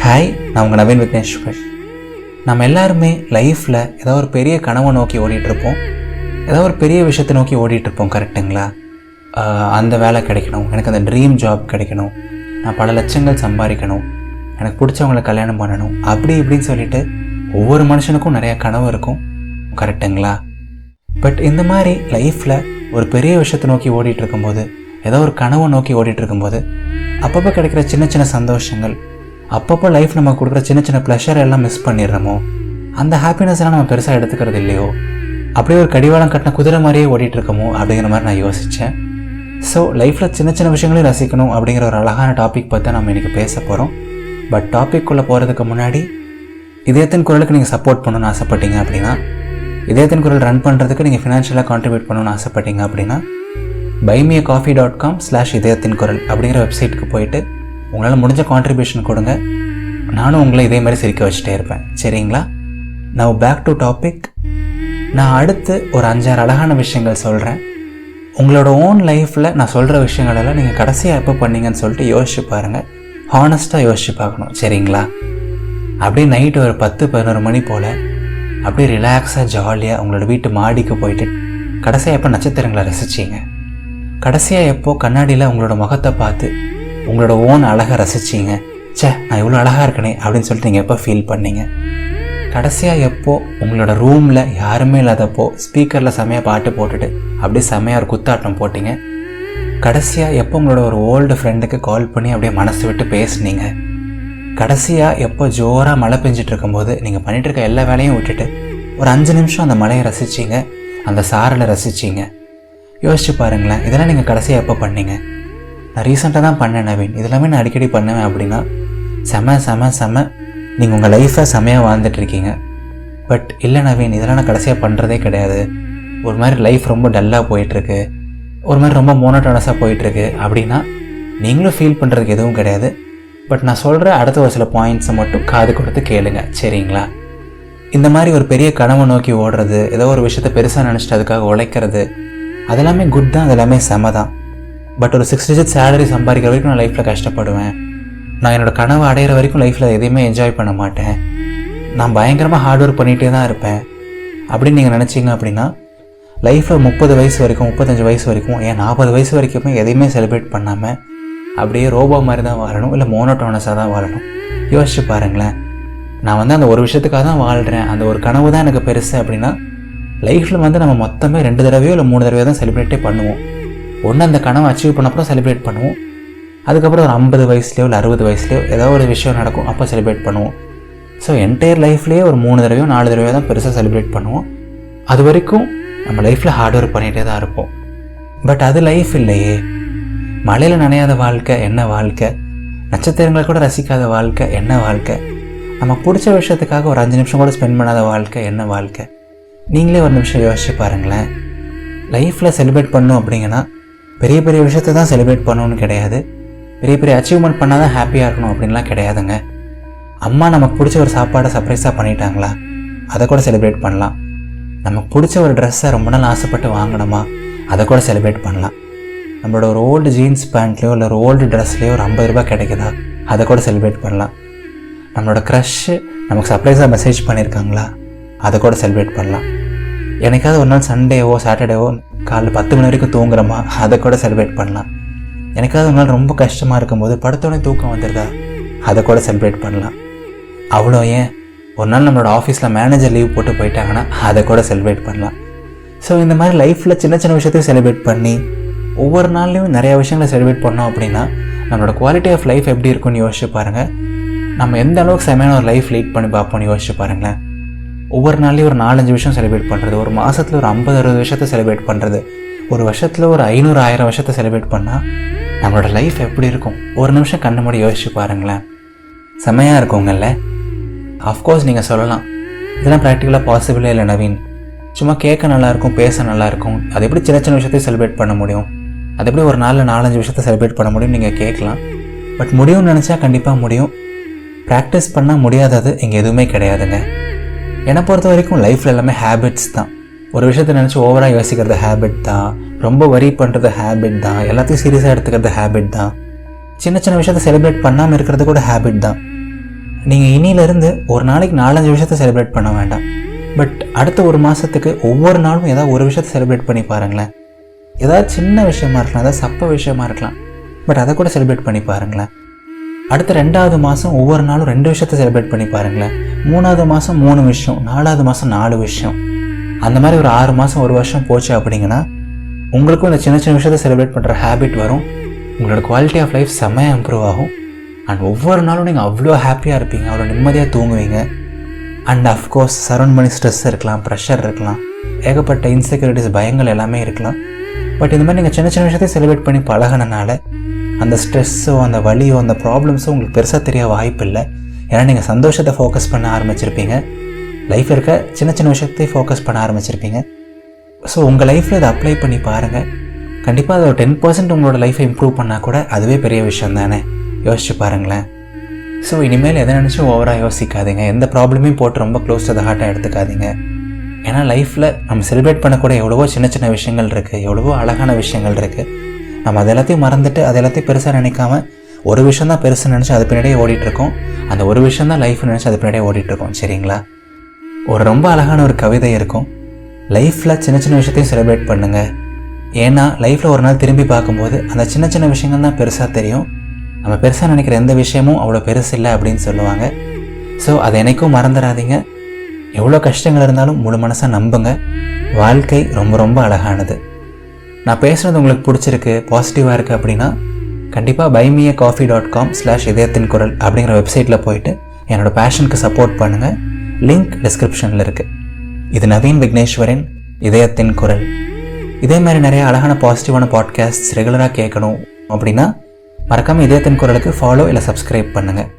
Hi, நான் உங்கள் நவீன் விக்னேஸ்வர். நம்ம எல்லாருமே லைஃப்பில் ஏதோ ஒரு பெரிய கனவை நோக்கி ஓடிட்டுருப்போம், ஏதோ ஒரு பெரிய விஷயத்தை நோக்கி ஓடிட்டுருப்போம். கரெக்டுங்களா? அந்த வேலை கிடைக்கணும், எனக்கு அந்த ட்ரீம் ஜாப் கிடைக்கணும், நான் பல லட்சங்கள் சம்பாதிக்கணும், எனக்கு பிடிச்சவங்களை கல்யாணம் பண்ணணும், அப்படி இப்படின்னு சொல்லிட்டு ஒவ்வொரு மனுஷனுக்கும் நிறையா கனவு இருக்கும். கரெக்டுங்களா? பட் இந்த மாதிரி லைஃப்பில் ஒரு பெரிய விஷயத்தை நோக்கி ஓடிட்டு இருக்கும்போது, ஏதோ ஒரு கனவை நோக்கி ஓடிட்டு இருக்கும்போது அப்பப்போ கிடைக்கிற சின்ன சின்ன சந்தோஷங்கள், அப்பப்போ லைஃப் நம்ம கொடுக்குற சின்ன சின்ன ப்ளஷர் எல்லாம் மிஸ் பண்ணிடுறோமோ, அந்த ஹாப்பினஸ் எல்லாம் நம்ம பெருசாக எடுத்துக்கிறது இல்லையோ, அப்படியே ஒரு கடிவாளம் கட்டின குதிரை மாதிரியே ஓடிட்டு இருக்கமோ அப்படிங்கிற மாதிரி நான் யோசித்தேன். ஸோ லைஃப்பில் சின்ன சின்ன விஷயங்களையும் ரசிக்கணும் அப்படிங்கிற ஒரு அழகான டாபிக் பற்றி நம்ம இன்றைக்கி பேச போகிறோம். பட் டாபிக்குள்ளே போகிறதுக்கு முன்னாடி, இதயத்தின் குரலுக்கு நீங்கள் சப்போர்ட் பண்ணணும்னு ஆசைப்பட்டீங்க அப்படின்னா, இதயத்தின் குரல் ரன் பண்ணுறதுக்கு நீங்கள் ஃபினான்ஷியலாக கான்ட்ரிபியூட் பண்ணணும்னு ஆசைப்பட்டீங்க அப்படின்னா, buymeacoffee.com/இதயத்தின் குரல் அப்படிங்கிற வெப்சைட்டுக்கு போயிட்டு உங்களால் முடிஞ்ச கான்ட்ரிபியூஷன் கொடுங்க. நானும் உங்களை இதே மாதிரி சிரிக்க வச்சுட்டே இருப்பேன். சரிங்களா? Now back to topic. நான் அடுத்து ஒரு 5-6 அழகான விஷயங்கள் சொல்கிறேன். உங்களோட ஓன் லைஃப்பில் நான் சொல்கிற விஷயங்களெல்லாம் நீங்கள் கடைசியாக எப்போ பண்ணீங்கன்னு சொல்லிட்டு யோசிச்சு பாருங்கள். ஹானஸ்ட்டாக யோசிச்சு பார்க்கணும். சரிங்களா? அப்படியே நைட்டு ஒரு 10-11 மணி போல் அப்படியே ரிலாக்ஸாக ஜாலியாக உங்களோட வீட்டு மாடிக்கு போயிட்டு கடைசியாக எப்போ நட்சத்திரங்களை ரசிச்சிங்க, கடைசியாக எப்போ கண்ணாடியில் உங்களோட முகத்தை பார்த்து உங்களோட ஓன் அழகை ரசிச்சிங்க, நான் இவ்வளோ அழகாக இருக்கனே அப்படின்னு சொல்லிட்டு நீங்கள் எப்போ ஃபீல் பண்ணீங்க, கடைசியாக எப்போ உங்களோட ரூமில் யாருமே இல்லாதப்போ ஸ்பீக்கரில் செமையாக பாட்டு போட்டுட்டு அப்படியே செமையாக ஒரு குத்தாட்டம் போட்டிங்க, கடைசியாக எப்போ உங்களோட ஒரு ஓல்டு ஃப்ரெண்டுக்கு கால் பண்ணி அப்படியே மனசு விட்டு பேசுனீங்க, கடைசியாக எப்போ ஜோராக மழை பெஞ்சிட்டு இருக்கும்போது நீங்கள் பண்ணிகிட்டு இருக்க எல்லா வேலையும் விட்டுட்டு ஒரு 5 நிமிஷம் அந்த மழையை ரசிச்சிங்க, அந்த சாரலை ரசிச்சிங்க. யோசிச்சு பாருங்களேன், இதெல்லாம் நீங்கள் கடைசியாக எப்போ பண்ணீங்க? நான் ரீசெண்டாக தான் பண்ணேன் நவீன், இதெல்லாமே நான் அடிக்கடி பண்ணுவேன் அப்படின்னா செம நீங்கள் உங்கள் லைஃப்பை செமையாக வாழ்ந்துட்டுருக்கீங்க. பட் இல்லை நவீன், இதெல்லாம் நான் கடைசியாக பண்ணுறதே கிடையாது, ஒரு மாதிரி லைஃப் ரொம்ப டல்லாக போயிட்டுருக்கு, ஒரு மாதிரி ரொம்ப மோனோட்டோனஸாக போயிட்டுருக்கு அப்படின்னா நீங்களும் ஃபீல் பண்ணுறதுக்கு எதுவும் கிடையாது. பட் நான் சொல்கிற அடுத்த ஒரு சில பாயிண்ட்ஸை மட்டும் காது கொடுத்து கேளுங்க. சரிங்களா? இந்த மாதிரி ஒரு பெரிய கனவை நோக்கி ஓடுறது, ஏதோ ஒரு விஷயத்தை பெருசாக நினச்சிட்டு அதுக்காக உழைக்கிறது, அதெல்லாமே குட் தான், அதெல்லாமே செம தான். பட் ஒரு 6 digit சேலரி சம்பாதிக்கிற வரைக்கும் நான் லைஃப்பில் கஷ்டப்படுவேன், நான் என்னோடய கனவை அடையிற வரைக்கும் லைஃப்பில் எதையுமே என்ஜாய் பண்ண மாட்டேன், நான் பயங்கரமாக ஹார்ட் ஒர்க் பண்ணிகிட்டே தான் இருப்பேன் அப்படின்னு நீங்கள் நினச்சிங்க அப்படின்னா லைஃப்பில் 30 வயசு வரைக்கும், 35 வயசு வரைக்கும், ஏன் 40 வயசு வரைக்குமே எதையுமே செலிப்ரேட் பண்ணாமல் அப்படியே ரோபோ மாதிரி தான் வாழணும், இல்லை மோனோட்டோனஸாக தான் வாழணும். யோசிச்சு பாருங்களேன், நான் அந்த ஒரு விஷயத்துக்காக தான் வாழ்கிறேன், அந்த ஒரு கனவு தான் எனக்கு பெருசு அப்படின்னா லைஃப்பில் நம்ம மொத்தமே 2 தடவையோ இல்லை 3 தடவையோ தான் செலிப்ரேட்டே பண்ணுவோம். ஒன்று அந்த கனவை அச்சீவ் பண்ணப்பறம் செலிப்ரேட் பண்ணுவோம், அதுக்கப்புறம் ஒரு 50 வயசுலையோ இல்லை 60 வயசுலையோ ஏதோ ஒரு விஷயம் நடக்கும், அப்போ செலிப்ரேட் பண்ணுவோம். ஸோ என்டையர் லைஃப்லேயே ஒரு 3 தடவையோ 4 தடவையோ தான் பெருசாக செலிப்ரேட் பண்ணுவோம். அது வரைக்கும் நம்ம லைஃப்பில் ஹார்ட் ஒர்க் பண்ணிகிட்டே தான் இருப்போம். பட் அது லைஃப் இல்லையே. மழையில் நனையாத வாழ்க்கை என்ன வாழ்க்கை, நட்சத்திரங்களை கூட ரசிக்காத வாழ்க்கை என்ன வாழ்க்கை, நமக்கு பிடிச்ச விஷயத்துக்காக ஒரு 5 நிமிஷம் கூட ஸ்பெண்ட் பண்ணாத வாழ்க்கை என்ன வாழ்க்கை? நீங்களே ஒரு நிமிஷம் யோசிச்சு பாருங்களேன். லைஃப்பில் செலிப்ரேட் பண்ணணும் அப்படிங்கன்னா பெரிய பெரிய விஷயத்தை தான் செலிப்ரேட் பண்ணணும்னு கிடையாது, பெரிய பெரிய அச்சீவ்மெண்ட் பண்ணால் தான் ஹாப்பியாக இருக்கணும் அப்படின்லாம் கிடையாதுங்க. அம்மா நமக்கு பிடிச்ச ஒரு சாப்பாடை சர்ப்ரைஸாக பண்ணிட்டாங்களா, அதை கூட செலிப்ரேட் பண்ணலாம். நமக்கு பிடிச்ச ஒரு ட்ரெஸ்ஸை ரொம்ப நாள் ஆசைப்பட்டு வாங்கணுமா, அதை கூட செலிப்ரேட் பண்ணலாம். நம்மளோட ஒரு ஓல்டு ஜீன்ஸ் பேண்ட்லேயோ இல்லை ஒரு ஓல்டு ட்ரெஸ்லேயோ ஒரு 50 ரூபாய் கிடைக்குதா, அதை கூட செலிப்ரேட் பண்ணலாம். நம்மளோட க்ரஷ்ஷு நமக்கு சர்ப்ரைஸாக மெசேஜ் பண்ணியிருக்காங்களா, அதை கூட செலிப்ரேட் பண்ணலாம். எனக்காவது ஒரு நாள் சண்டேவோ சாட்டர்டேவோ காலைல 10 மணி வரைக்கும் தூங்குறோமா, அதை கூட செலிப்ரேட் பண்ணலாம். எனக்காவது ஒரு நாள் ரொம்ப கஷ்டமாக இருக்கும்போது படுத்தோடனே தூக்கம் வந்துடுதா, அதை கூட செலிப்ரேட் பண்ணலாம். அவ்வளோ ஏன், ஒரு நாள் நம்மளோட ஆஃபீஸில் மேனேஜர் லீவ் போட்டு போயிட்டாங்கன்னா அதை கூட செலிப்ரேட் பண்ணலாம். ஸோ இந்த மாதிரி லைஃப்பில் சின்ன சின்ன விஷயத்தையும் செலிப்ரேட் பண்ணி ஒவ்வொரு நாள்லையும் நிறையா விஷயங்களை செலிப்ரேட் பண்ணோம் அப்படின்னா நம்மளோட குவாலிட்டி ஆஃப் லைஃப் எப்படி இருக்குன்னு யோசிச்சு பாருங்கள். நம்ம எந்த அளவுக்கு செமையான ஒரு லைஃப் லீட் பண்ணி பார்ப்போம்னு யோசிச்சு பாருங்களேன். ஒவ்வொரு நாள்லேயும் ஒரு 4-5 விஷயம் செலிப்ரேட் பண்ணுறது, ஒரு மாதத்தில் ஒரு 50-60 விஷயத்தை செலிப்ரேட் பண்ணுறது, ஒரு வருஷத்தில் ஒரு 500-1000 விஷயத்தை செலிப்ரேட் பண்ணால் நம்மளோட லைஃப் எப்படி இருக்கும்? ஒரு நிமிஷம் கண்ணு மூடி யோசிச்சு பாருங்களேன். செமையாக இருக்குங்கல்ல? ஆஃப்கோர்ஸ் நீங்கள் சொல்லலாம், இதெல்லாம் ப்ராக்டிக்கலாக பாசிபிளே இல்லை நவீன், சும்மா கேட்க நல்லாயிருக்கும், பேச நல்லாயிருக்கும், அது எப்படி சின்ன சின்ன விஷயத்தையும் செலிப்ரேட் பண்ண முடியும், அது எப்படி ஒரு நாளில் 4-5 விஷயத்தை செலிப்ரேட் பண்ண முடியும் நீங்கள் கேட்கலாம். பட் முடியும்னு நினச்சா கண்டிப்பாக முடியும். ப்ராக்டிஸ் பண்ணால் முடியாதது இங்கே எதுவுமே கிடையாதுங்க. என்னை பொறுத்த வரைக்கும் லைஃப்பில் எல்லாமே ஹேபிட்ஸ் தான். ஒரு விஷயத்தை நினச்சி ஓவராக யோசிக்கிறது ஹேபிட் தான், ரொம்ப வரி பண்ணுறது ஹேபிட் தான், எல்லாத்தையும் சீரியஸாக எடுத்துக்கிறது ஹேபிட் தான், சின்ன சின்ன விஷயத்தை செலிப்ரேட் பண்ணாமல் இருக்கிறது கூட ஹேபிட் தான். நீங்கள் இனியிலேருந்து ஒரு நாளைக்கு 4-5 விஷயத்தை செலிப்ரேட் பண்ண வேண்டாம். பட் அடுத்த ஒரு மாதத்துக்கு ஒவ்வொரு நாளும் ஏதாவது ஒரு விஷயத்தை செலிப்ரேட் பண்ணி பாருங்களேன். ஏதாவது சின்ன விஷயமா இருக்கலாம், ஏதாவது சப்ப விஷயமா இருக்கலாம், பட் அதை கூட செலிப்ரேட் பண்ணி பாருங்களேன். அடுத்த 2வது மாதம் ஒவ்வொரு நாளும் 2 விஷயத்தை செலிப்ரேட் பண்ணி பாருங்களேன். 3வது மாதம் 3 விஷயம், 4வது மாதம் 4 விஷயம். அந்த மாதிரி ஒரு 6 மாதம் 1 வருஷம் போச்சு அப்படிங்கன்னா உங்களுக்கும் இந்த சின்ன சின்ன விஷயத்தை செலிப்ரேட் பண்ணுற ஹேபிட் வரும். உங்களோட குவாலிட்டி ஆஃப் லைஃப் செம்மையாக இம்ப்ரூவ் ஆகும். அண்ட் ஒவ்வொரு நாளும் நீங்கள் அவ்வளோ ஹாப்பியாக இருப்பீங்க, அவ்வளோ நிம்மதியாக தூங்குவீங்க. அண்ட் அஃப்கோர்ஸ் சரௌண்ட் பண்ணி ஸ்ட்ரெஸ் இருக்கலாம், ப்ரெஷர் இருக்கலாம், ஏகப்பட்ட இன்செக்யூரிட்டிஸ், பயங்கள் எல்லாமே இருக்கலாம். பட் இந்த மாதிரி நீங்கள் சின்ன சின்ன விஷயத்தை செலிப்ரேட் பண்ணி பழகினால அந்த ஸ்ட்ரெஸ்ஸோ அந்த வலியோ அந்த ப்ராப்ளம்ஸோ உங்களுக்கு பெருசாக தெரிய வாய்ப்பு இல்லை. ஏன்னா நீங்கள் சந்தோஷத்தை ஃபோக்கஸ் பண்ண ஆரம்பிச்சிருப்பீங்க, லைஃப்பில் இருக்க சின்ன சின்ன விஷயத்தையும் ஃபோக்கஸ் பண்ண ஆரம்பிச்சிருப்பீங்க. ஸோ உங்கள் லைஃப்பில் இதை அப்ளை பண்ணி பாருங்கள். கண்டிப்பாக அதை ஒரு 10% உங்களோட லைஃப்பை இம்ப்ரூவ் பண்ணால் கூட அதுவே பெரிய விஷயம் தானே. யோசிச்சு பாருங்களேன். ஸோ இனிமேல் எதை நினச்சும் ஓவராக யோசிக்காதீங்க, எந்த ப்ராப்ளமையும் போட்டு ரொம்ப க்ளோஸ் டு த ஹார்ட்டாக எடுத்துக்காதீங்க. ஏன்னா லைஃப்பில் நம்ம செலிப்ரேட் பண்ணக்கூட எவ்வளவோ சின்ன சின்ன விஷயங்கள் இருக்குது, எவ்வளவோ அழகான விஷயங்கள் இருக்குது. நம்ம அது எல்லாத்தையும் மறந்துட்டு அது எல்லாத்தையும் பெருசாக நினைக்காம ஒரு விஷயம் தான் பெருசாக நினச்சி அது பின்னாடியே ஓடிட்டுருக்கோம். அந்த ஒரு விஷயம் தான் லைஃப்னு நினச்சி அது பின்னாடியே ஓடிட்டுருக்கோம். சரிங்களா? ஒரு ரொம்ப அழகான ஒரு கவிதை இருக்கும், லைஃப்பில் சின்ன சின்ன விஷயத்தையும் செலிப்ரேட் பண்ணுங்கள். ஏன்னா லைஃப்பில் ஒரு நாள் திரும்பி பார்க்கும்போது அந்த சின்ன சின்ன விஷயங்கள் தான் பெருசாக தெரியும். நம்ம பெருசாக நினைக்கிற எந்த விஷயமும் அவ்வளோ பெருசு இல்லை அப்படின்னு சொல்லுவாங்க. ஸோ அதை என்னைக்கும் மறந்துடாதீங்க. எவ்வளோ கஷ்டங்கள் இருந்தாலும் முழு மனசாக நம்புங்க. வாழ்க்கை ரொம்ப ரொம்ப அழகானது. நான் பேசுகிறது உங்களுக்கு பிடிச்சிருக்கு, பாசிட்டிவாக இருக்குது அப்படின்னா கண்டிப்பாக buymeacoffee.com/இதயத்தின் குரல் அப்படிங்கிற வெப்சைட்டில் போயிட்டு என்னோடய பேஷனுக்கு சப்போர்ட் பண்ணுங்கள். லிங்க் டிஸ்கிரிப்ஷனில் இருக்குது. இது நவீன் விக்னேஸ்வரின் இதயத்தின் குரல். இதே மாதிரி நிறைய அழகான பாசிட்டிவான பாட்காஸ்ட்ஸ் ரெகுலராக கேட்கணும் அப்படின்னா மறக்காமல் இதயத்தின் குரலுக்கு ஃபாலோ இல்லை சப்ஸ்கிரைப் பண்ணுங்கள்.